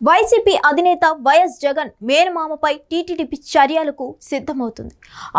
YCP అధినేత YS Jagan మేనమామపై TTD చర్యలకు సిద్ధమవుతుంది.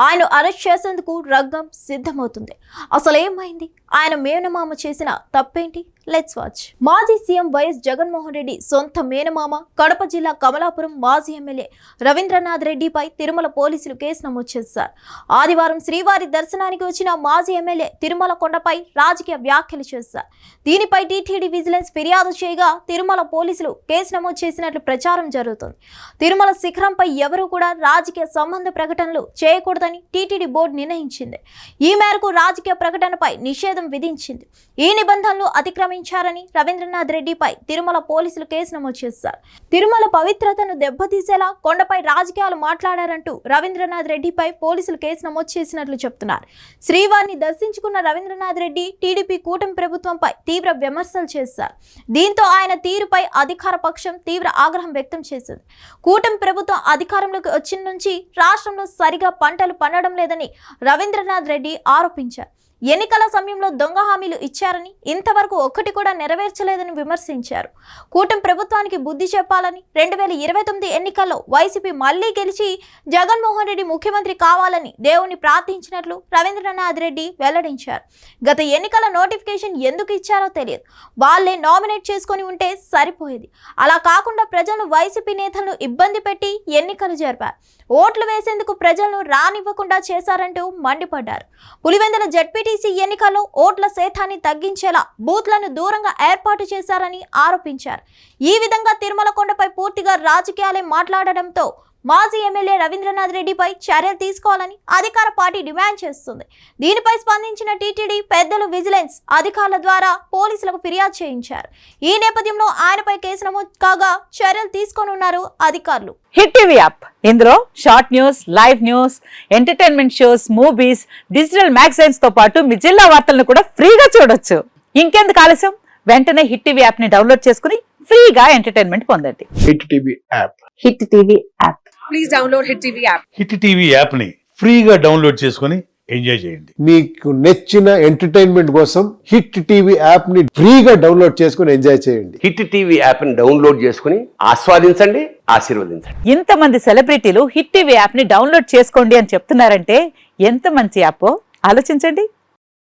ఆయన అరెస్ట్ చేసేందుకు రంగం సిద్ధమవుతుంది. అసలు ఏమైంది? ఆయన మేనమామ చేసిన తప్పేంటి? Let's watch. మాజీ సీఎం వైఎస్ జగన్మోహన్ రెడ్డి సొంత మేనమామ కడప జిల్లా కమలాపురం మాజీ ఎమ్మెల్యే రవీంద్రనాథ్ రెడ్డిపై తిరుమల పోలీసులు కేసు నమోదు చేశారు. ఆదివారం శ్రీవారి దర్శనానికి వచ్చిన మాజీ ఎమ్మెల్యే తిరుమల కొండపై రాజకీయ వ్యాఖ్యలు చేశారు. దీనిపై టీటీడీ విజిలెన్స్ ఫిర్యాదు చేయగా తిరుమల పోలీసులు కేసు నమోదు చేసినట్లు ప్రచారం జరుగుతోంది. తిరుమల శిఖరంపై ఎవరూ కూడా రాజకీయ సంబంధ ప్రకటనలు చేయకూడదని టీటీడీ బోర్డు నిర్ణయించింది. ఈ మేరకు రాజకీయ ప్రకటనపై నిషేధం విధించింది. ఈ నిబంధనలు అతిక్రమించారని రవీంద్రనాథ్ రెడ్డిపై తిరుమల పోలీసులు కేసు నమోదు చేశారు. తిరుమల పవిత్రతను దెబ్బతీసేలా కొండపై రాజకీయాలు మాట్లాడారంటూ రవీంద్రనాథ్ రెడ్డిపై పోలీసులు కేసు నమోదు చేసినట్లు చెప్తున్నారు. శ్రీవారిని దర్శించుకున్న రవీంద్రనాథ్ రెడ్డి టీడీపీ కూటమి ప్రభుత్వంపై తీవ్ర విమర్శలు చేశారు. దీంతో ఆయన తీరుపై అధికార పక్షం తీవ్ర ఆగ్రహం వ్యక్తం చేసింది. కూటమి ప్రభుత్వం అధికారంలోకి వచ్చిన నుంచి రాష్ట్రంలో సరిగా పంటలు పండడం లేదని రవీంద్రనాథ్ రెడ్డి ఆరోపించారు. ఎన్నికల సమయంలో దొంగ హామీలు ఇచ్చారని, ఇంతవరకు ఒక్కటి కూడా నెరవేర్చలేదని విమర్శించారు. కూటమి ప్రభుత్వానికి బుద్ధి చెప్పాలని 2029 ఎన్నికల్లో వైసీపీ మళ్లీ గెలిచి జగన్మోహన్ రెడ్డి ముఖ్యమంత్రి కావాలని దేవుణ్ణి ప్రార్థించినట్లు రవీంద్రనాథ్ రెడ్డి వెల్లడించారు. గత ఎన్నికల నోటిఫికేషన్ ఎందుకు ఇచ్చారో తెలియదు. వాళ్లే నామినేట్ చేసుకొని ఉంటే సరిపోయేది. అలా కాకుండా ప్రజలను వైసీపీ నేతలను ఇబ్బంది పెట్టి ఎన్నికలు జరిపారు. ఓట్లు వేసేందుకు ప్రజలను రానివ్వకుండా చేశారంటూ మండిపడ్డారు. పులివెందుల జెడ్పీటీసీ ఎన్నికల్లో ఓట్ల శాతాన్ని తగ్గించేలా బూత్లను దూరంగా ఏర్పాటు చేశారని ఆరోపించారు. ఈ విధంగా తిరుమల కొండపై పూర్తిగా రాజకీయాలే మాట్లాడడంతో మాజీ ఎమ్మెల్యే రవీంద్రనాథ్ రెడ్డిపై చర్యలు తీసుకోవాలని అధికార పార్టీ డిమాండ్ చేస్తుంది. దీనిపై స్పందించిన టీటీడీ పెద్దలు విజిలెన్స్ అధికారుల ద్వారా పోలీసులకు ఫిర్యాదు చేయించారు. ఈ నేపథ్యంలో ఆయనపై కేసు నమోదు కాగా చర్యలు తీసుకోనున్నారు అధికారులు. హిట్ టీవీ యాప్, ఇందులో short news, live news, entertainment shows, movies, digital magazines తో పాటు మీ జిల్లా వార్తలను కూడా ఫ్రీగా చూడొచ్చు. ఇంకెందుకు ఆలస్యం? వెంటనే హిట్ టీవీ యాప్ ని డౌన్లోడ్ చేసుకుని ఫ్రీగా ఎంటర్టైన్మెంట్ పొందండి. Hit TV app. Hit TV app. Please download hit TV app. Hit TV app ని ఫ్రీగా డౌన్లోడ్ చేసుకుని ఎంజాయ్ చేయండి. మీకు నచ్చిన ఎంటర్టైన్మెంట్ కోసం హిట్ టీవీ యాప్ ని ఫ్రీగా డౌన్లోడ్ చేసుకుని ఎంజాయ్ చేయండి. హిట్ టీవీ యాప్ ని డౌన్లోడ్ చేసుకుని ఆస్వాదించండి, ఆశీర్వదించండి. ఇంతమంది సెలబ్రిటీలు హిట్ టీవీ యాప్ ని డౌన్లోడ్ చేసుకోండి అని చెప్తున్నారంటే ఎంత మంచి యాప్ ఆలోచించండి.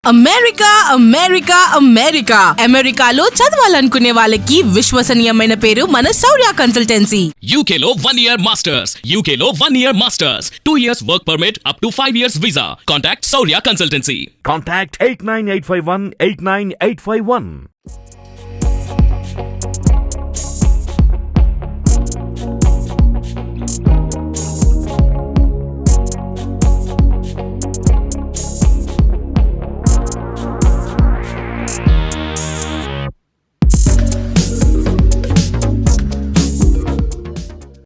అమెరికా అమెరికా అమెరికా అమెరికాలో చదవాలనుకునే వాళ్ళకి విశ్వసనీయమైన పేరు మన శౌర్య కన్సల్టెన్సీ. UK లో 1 year masters, UK లో 1 year masters, 2 years work permit up to 5 years visa. Contact Saurya Consultancy. Contact 89851 89851.